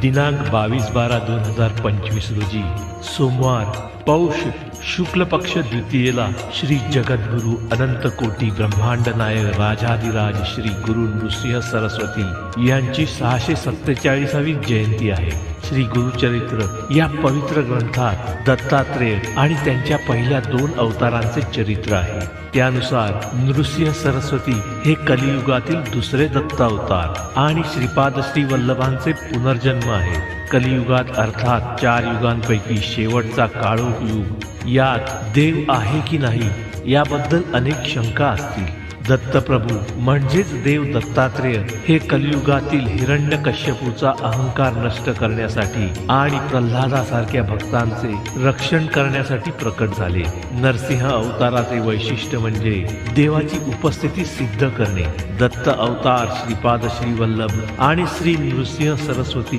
दिनांक 22/12/2025 रोजी सोमवार पौष शुक्ल पक्ष द्वितीयेला श्री जगद्गुरु अनंत कोटी ब्रह्मांड नायक राजाधिराज श्री गुरु नृसिंह सरस्वती यांची 647वी जयंती आहे। श्री गुरुचरित्र या पवित्र ग्रंथात दत्तात्रेय आणि त्यांच्या पहिल्या 2 अवतारांचे चरित्र आहे। त्यानुसार नृसिंह सरस्वती हे कलियुगातील दुसरे दत्त अवतार आणि श्रीपाद श्री वल्लभांचे पुनर्जन्म आहे। कलियुगात अर्थात 4 युगांपैकी शेवटचा काळोख युग, यात देव आहे की नाही याबद्दल अनेक शंका असतील। दत्तप्रभू म्हणजेच देव दत्तात्रेय हे कलियुगातील हिरण्यकश्यपूचा अहंकार नष्ट करण्यासाठी आणि प्रल्हादासारख्या भक्तांचे रक्षण करण्यासाठी प्रकट झाले। नरसिंह अवताराचे वैशिष्ट्य म्हणजे देवाची उपस्थिती सिद्ध करणे। दत्त अवतार श्रीपाद श्री वल्लभ आणि श्री नृसिंह सरस्वती